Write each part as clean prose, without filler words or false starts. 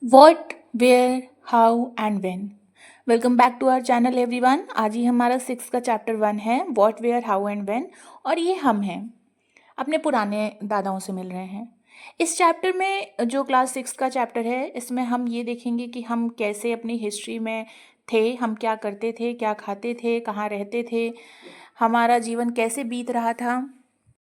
What where how and when. Welcome back to our channel everyone. आज ही हमारा 6 का चैप्टर 1 है what where how and when. और ये हम हैं, अपने पुराने दादाओं से मिल रहे हैं। इस चैप्टर में जो क्लास 6 का चैप्टर है, इसमें हम ये देखेंगे कि हम कैसे अपनी हिस्ट्री में थे, हम क्या करते थे, क्या खाते थे, कहाँ रहते थे, हमारा जीवन कैसे बीत रहा था।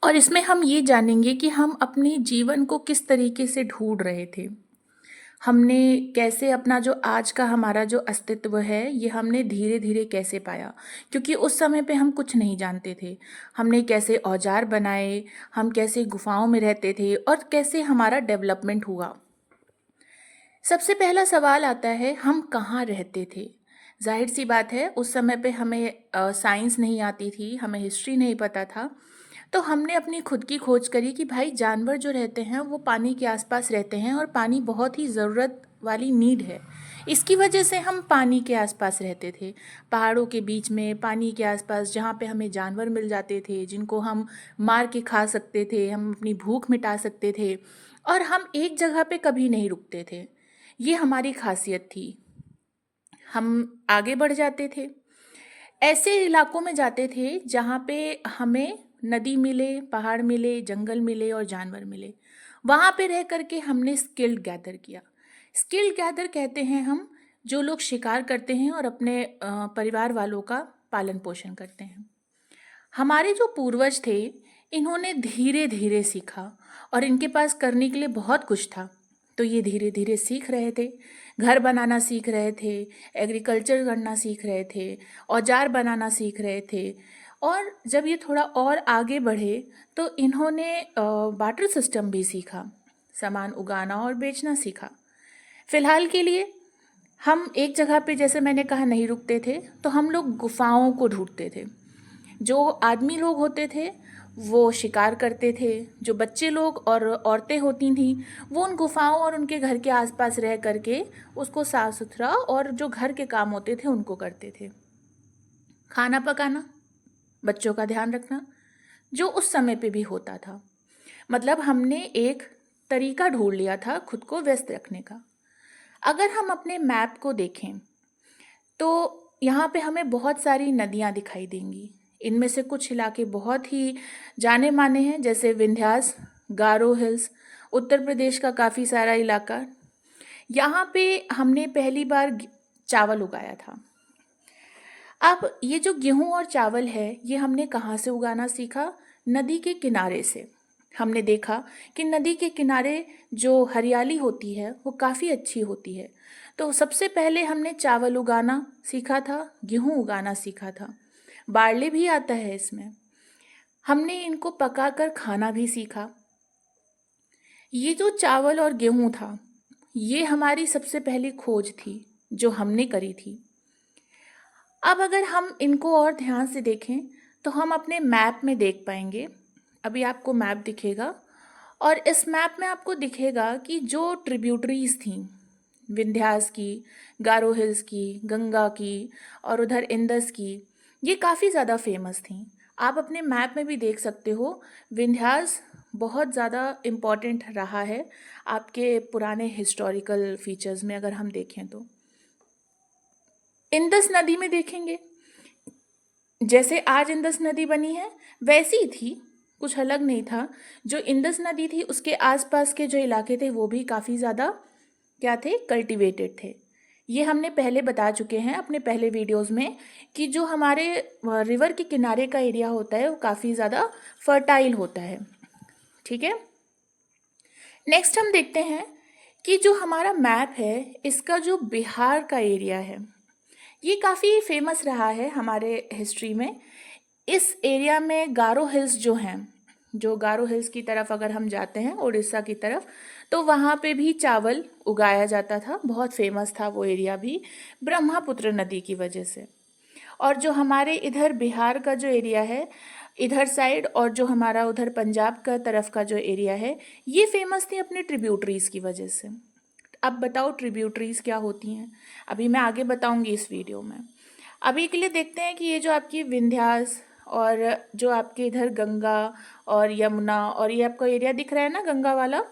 और इसमें हम ये जानेंगे कि हम अपने जीवन को किस तरीके से ढूंढ रहे थे। हमने कैसे अपना जो आज का हमारा जो अस्तित्व है, ये हमने धीरे धीरे कैसे पाया, क्योंकि उस समय पे हम कुछ नहीं जानते थे। हमने कैसे औजार बनाए, हम कैसे गुफाओं में रहते थे और कैसे हमारा डेवलपमेंट हुआ। सबसे पहला सवाल आता है, हम कहाँ रहते थे। जाहिर सी बात है, उस समय पे हमें साइंस नहीं आती थी, हमें हिस्ट्री नहीं पता था। तो हमने अपनी खुद की खोज करी कि भाई जानवर जो रहते हैं वो पानी के आसपास रहते हैं और पानी बहुत ही ज़रूरत वाली नीड है। इसकी वजह से हम पानी के आसपास रहते थे, पहाड़ों के बीच में, पानी के आसपास, जहाँ पे हमें जानवर मिल जाते थे जिनको हम मार के खा सकते थे, हम अपनी भूख मिटा सकते थे। और हम एक जगह पे कभी नहीं रुकते थे, ये हमारी खासियत थी। हम आगे बढ़ जाते थे, ऐसे इलाकों में जाते थे जहाँ पे हमें नदी मिले, पहाड़ मिले, जंगल मिले और जानवर मिले। वहाँ पे रह करके हमने स्किल्ड गैदर किया। स्किल्ड गैदर कहते हैं हम जो लोग शिकार करते हैं और अपने परिवार वालों का पालन पोषण करते हैं। हमारे जो पूर्वज थे, इन्होंने धीरे धीरे सीखा और इनके पास करने के लिए बहुत कुछ था, तो ये धीरे धीरे सीख रहे थे। घर बनाना सीख रहे थे, एग्रीकल्चर करना सीख रहे थे, औजार बनाना सीख रहे थे। और जब ये थोड़ा और आगे बढ़े तो इन्होंने बाटर सिस्टम भी सीखा, सामान उगाना और बेचना सीखा। फिलहाल के लिए हम एक जगह पे, जैसे मैंने कहा, नहीं रुकते थे, तो हम लोग गुफाओं को ढूंढते थे। जो आदमी लोग होते थे वो शिकार करते थे, जो बच्चे लोग और औरतें होती थीं वो उन गुफाओं और उनके घर के आसपास रह करके उसको साफ सुथरा और जो घर के काम होते थे उनको करते थे। खाना पकाना, बच्चों का ध्यान रखना, जो उस समय पे भी होता था। मतलब हमने एक तरीका ढूंढ लिया था खुद को व्यस्त रखने का। अगर हम अपने मैप को देखें तो यहाँ पे हमें बहुत सारी नदियाँ दिखाई देंगी। इनमें से कुछ इलाके बहुत ही जाने माने हैं, जैसे विंध्यास, गारो हिल्स, उत्तर प्रदेश का काफ़ी सारा इलाका। यहाँ पे हमने पहली बार चावल उगाया था। अब ये जो गेहूं और चावल है, ये हमने कहाँ से उगाना सीखा? नदी के किनारे से। हमने देखा कि नदी के किनारे जो हरियाली होती है वो काफ़ी अच्छी होती है। तो सबसे पहले हमने चावल उगाना सीखा था, गेहूं उगाना सीखा था। बारले भी आता है इसमें। हमने इनको पकाकर खाना भी सीखा। ये जो चावल और गेहूं था, ये हमारी सबसे पहली खोज थी जो हमने करी थी। अब अगर हम इनको और ध्यान से देखें तो हम अपने मैप में देख पाएंगे। अभी आपको मैप दिखेगा और इस मैप में आपको दिखेगा कि जो ट्रिब्यूटरीज थीं, विंध्यास की, गारो हिल्स की, गंगा की और उधर इंदस की, ये काफ़ी ज़्यादा फेमस थीं। आप अपने मैप में भी देख सकते हो, विंध्यास बहुत ज़्यादा इम्पॉर्टेंट रहा है आपके पुराने हिस्टोरिकल फीचर्स में। अगर हम देखें तो इंदस नदी में देखेंगे, जैसे आज इंदस नदी बनी है वैसी ही थी, कुछ अलग नहीं था। जो इंदस नदी थी उसके आसपास के जो इलाके थे वो भी काफ़ी ज़्यादा क्या थे, कल्टिवेटेड थे। ये हमने पहले बता चुके हैं अपने पहले वीडियोस में कि जो हमारे रिवर के किनारे का एरिया होता है वो काफ़ी ज़्यादा फर्टाइल होता है। ठीक है, नेक्स्ट हम देखते हैं कि जो हमारा मैप है, इसका जो बिहार का एरिया है, ये काफ़ी फेमस रहा है हमारे हिस्ट्री में। इस एरिया में गारो हिल्स जो हैं, जो गारो हिल्स की तरफ अगर हम जाते हैं उड़ीसा की तरफ, तो वहाँ पे भी चावल उगाया जाता था। बहुत फेमस था वो एरिया भी ब्रह्मपुत्र नदी की वजह से। और जो हमारे इधर बिहार का जो एरिया है इधर साइड, और जो हमारा उधर पंजाब का तरफ का जो एरिया है, ये फेमस थी अपने ट्रिब्यूटरीज की वजह से। अब बताओ ट्रिब्यूटरीज क्या होती हैं, अभी मैं आगे बताऊंगी इस वीडियो में। अभी के लिए देखते हैं कि ये जो आपकी विंध्यास और जो आपके इधर गंगा और यमुना और ये आपका एरिया दिख रहा है ना, गंगा वाला,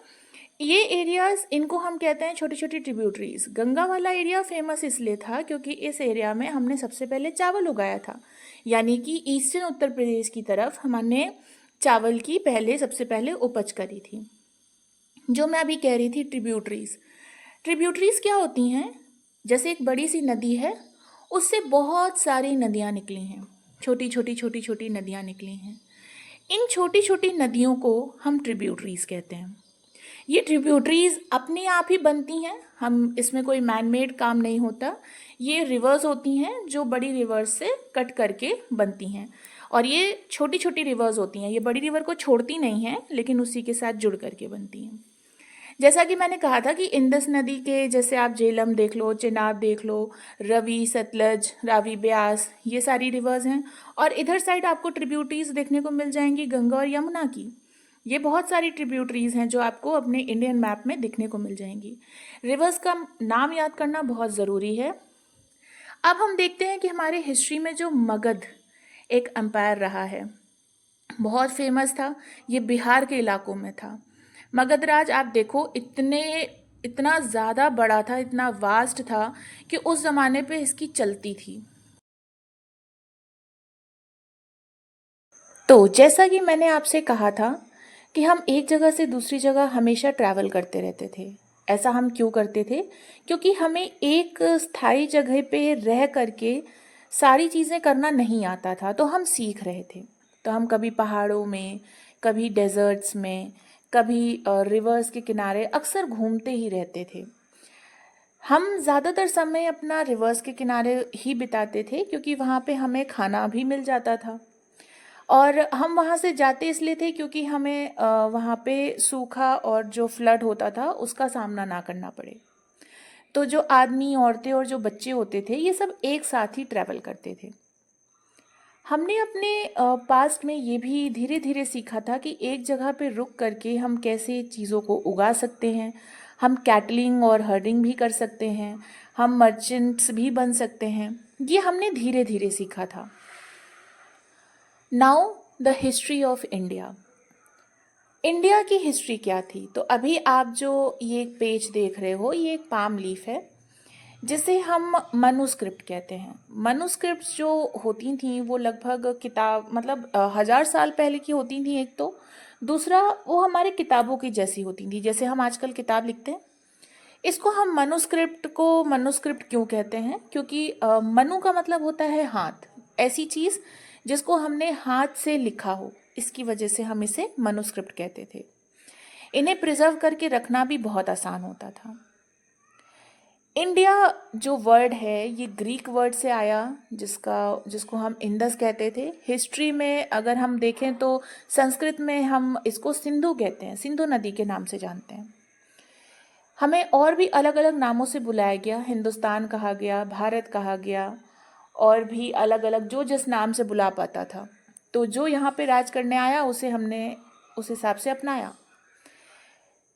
ये एरियाज, इनको हम कहते हैं छोटी छोटी ट्रिब्यूटरीज। गंगा वाला एरिया फेमस इसलिए था क्योंकि इस एरिया में हमने सबसे पहले चावल उगाया था, यानी कि ईस्टर्न उत्तर प्रदेश की तरफ हमने चावल की सबसे पहले उपज करी थी। जो मैं अभी कह रही थी ट्रिब्यूटरीज, ट्रिब्यूटरीज क्या होती हैं? जैसे एक बड़ी सी नदी है, उससे बहुत सारी नदियाँ निकली हैं, छोटी छोटी छोटी छोटी नदियाँ निकली हैं। इन छोटी छोटी नदियों को हम ट्रिब्यूटरीज कहते हैं। ये ट्रिब्यूटरीज अपने आप ही बनती हैं, हम इसमें कोई मैन मेड काम नहीं होता। ये रिवर्स होती हैं जो बड़ी रिवर्स से कट करके बनती हैं, और ये छोटी छोटी रिवर्स होती हैं, ये बड़ी रिवर को छोड़ती नहीं हैं लेकिन उसी के साथ जुड़ करके बनती हैं। जैसा कि मैंने कहा था कि इंडस नदी के जैसे आप झेलम देख लो, चेनाब देख लो, रवि, सतलज, रावी, ब्यास, ये सारी रिवर्स हैं। और इधर साइड आपको ट्रिब्यूटरीज देखने को मिल जाएंगी गंगा और यमुना की। ये बहुत सारी ट्रिब्यूटरीज हैं जो आपको अपने इंडियन मैप में दिखने को मिल जाएंगी। रिवर्स का नाम याद करना बहुत ज़रूरी है। अब हम देखते हैं कि हमारे हिस्ट्री में जो मगध एक एम्पायर रहा है, बहुत फेमस था, ये बिहार के इलाकों में था। मगध राज आप देखो इतना ज़्यादा बड़ा था, इतना वास्ट था कि उस ज़माने पे इसकी चलती थी। तो जैसा कि मैंने आपसे कहा था कि हम एक जगह से दूसरी जगह हमेशा ट्रैवल करते रहते थे। ऐसा हम क्यों करते थे? क्योंकि हमें एक स्थायी जगह पे रह करके सारी चीज़ें करना नहीं आता था, तो हम सीख रहे थे। तो हम कभी पहाड़ों में, कभी डेजर्ट्स में, कभी रिवर्स के किनारे अक्सर घूमते ही रहते थे। हम ज़्यादातर समय अपना रिवर्स के किनारे ही बिताते थे क्योंकि वहाँ पे हमें खाना भी मिल जाता था, और हम वहाँ से जाते इसलिए थे क्योंकि हमें वहाँ पे सूखा और जो फ्लड होता था उसका सामना ना करना पड़े। तो जो आदमी, औरतें और जो बच्चे होते थे, ये सब एक साथ ही ट्रैवल करते थे। हमने अपने पास्ट में ये भी धीरे धीरे सीखा था कि एक जगह पे रुक करके हम कैसे चीज़ों को उगा सकते हैं। हम कैटलिंग और हर्डिंग भी कर सकते हैं, हम मर्चेंट्स भी बन सकते हैं। ये हमने धीरे धीरे सीखा था। Now the history of India. India की हिस्ट्री क्या थी? तो अभी आप जो ये एक पेज देख रहे हो, ये एक पाम लीफ है जिसे हम मनुस्क्रिप्ट कहते हैं। मनुस्क्रिप्ट्स जो होती थी वो लगभग किताब मतलब 1000 साल पहले की होती थी एक तो, दूसरा वो हमारे किताबों की जैसी होती थी, जैसे हम आजकल किताब लिखते हैं। इसको हम मनुस्क्रिप्ट को मनुस्क्रिप्ट क्यों कहते हैं? क्योंकि मनु का मतलब होता है हाथ, ऐसी चीज़ जिसको हमने हाथ से लिखा हो, इसकी वजह से हम इसे मनुस्क्रिप्ट कहते थे। इन्हें प्रिजर्व करके रखना भी बहुत आसान होता था। इंडिया जो वर्ड है ये ग्रीक वर्ड से आया, जिसको हम इंडस कहते थे। हिस्ट्री में अगर हम देखें तो संस्कृत में हम इसको सिंधु कहते हैं, सिंधु नदी के नाम से जानते हैं। हमें और भी अलग अलग नामों से बुलाया गया, हिंदुस्तान कहा गया, भारत कहा गया, और भी अलग अलग जो जिस नाम से बुला पाता था। तो जो यहाँ पे राज करने आया उसे हमने उस हिसाब से अपनाया।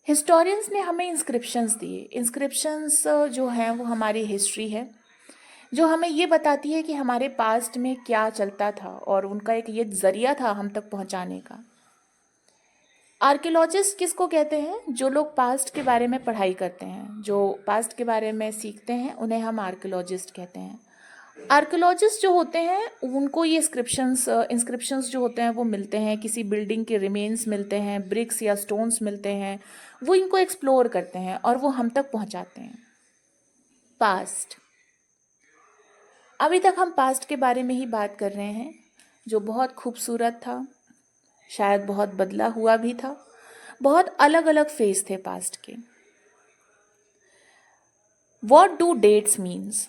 हिस्टोरियंस ने हमें इंस्क्रिप्शंस दिए। इंस्क्रिप्शंस जो हैं वो हमारी हिस्ट्री है, जो हमें ये बताती है कि हमारे पास्ट में क्या चलता था, और उनका एक ये जरिया था हम तक पहुंचाने का। आर्कियोलॉजिस्ट किसको कहते हैं? जो लोग पास्ट के बारे में पढ़ाई करते हैं, जो पास्ट के बारे में सीखते हैं, उन्हें हम आर्कियोलॉजिस्ट कहते हैं। आर्कियोलॉजिस्ट जो होते हैं उनको ये इंस्क्रिप्शंस जो होते हैं वो मिलते हैं, किसी बिल्डिंग के रिमेन्स मिलते हैं, ब्रिक्स या स्टोन्स मिलते हैं, वो इनको एक्सप्लोर करते हैं और वो हम तक पहुंचाते हैं। पास्ट, अभी तक हम पास्ट के बारे में ही बात कर रहे हैं, जो बहुत खूबसूरत था, शायद बहुत बदला हुआ भी था, बहुत अलग अलग फेज थे पास्ट के। What do dates means?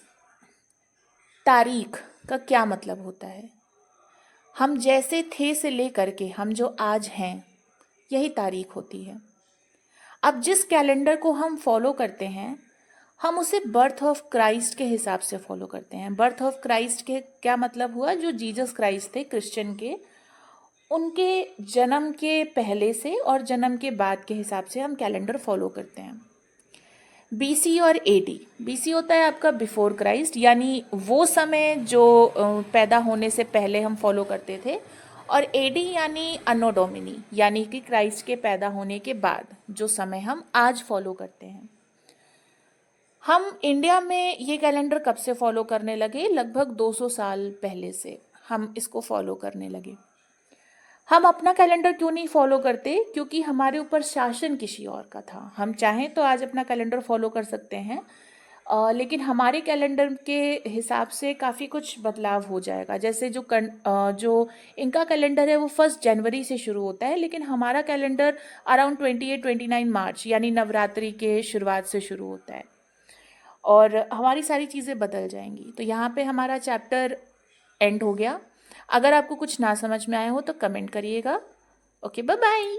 तारीख का क्या मतलब होता है? हम जैसे थे से लेकर के हम जो आज हैं, यही तारीख होती है। अब जिस कैलेंडर को हम फॉलो करते हैं, हम उसे बर्थ ऑफ क्राइस्ट के हिसाब से फॉलो करते हैं। बर्थ ऑफ क्राइस्ट के क्या मतलब हुआ? जो जीसस क्राइस्ट थे क्रिश्चियन के, उनके जन्म के पहले से और जन्म के बाद के हिसाब से हम कैलेंडर फॉलो करते हैं। बीसी और एडी। बीसी होता है आपका बिफोर क्राइस्ट, यानी वो समय जो पैदा होने से पहले हम फॉलो करते थे, और एडी यानी अन्नो डोमिनी, यानी कि क्राइस्ट के पैदा होने के बाद जो समय हम आज फॉलो करते हैं। हम इंडिया में ये कैलेंडर कब से फॉलो करने लगे? लगभग 200 साल पहले से हम इसको फॉलो करने लगे। हम अपना कैलेंडर क्यों नहीं फॉलो करते? क्योंकि हमारे ऊपर शासन किसी और का था। हम चाहें तो आज अपना कैलेंडर फॉलो कर सकते हैं, लेकिन हमारे कैलेंडर के हिसाब से काफ़ी कुछ बदलाव हो जाएगा। जैसे जो इनका कैलेंडर है वो 1 जनवरी से शुरू होता है, लेकिन हमारा कैलेंडर अराउंड 28-29 मार्च यानी नवरात्रि के शुरुआत से शुरू होता है, और हमारी सारी चीज़ें बदल जाएंगी। तो यहाँ पे हमारा चैप्टर एंड हो गया। अगर आपको कुछ ना समझ में आया हो तो कमेंट करिएगा। Okay, bye bye.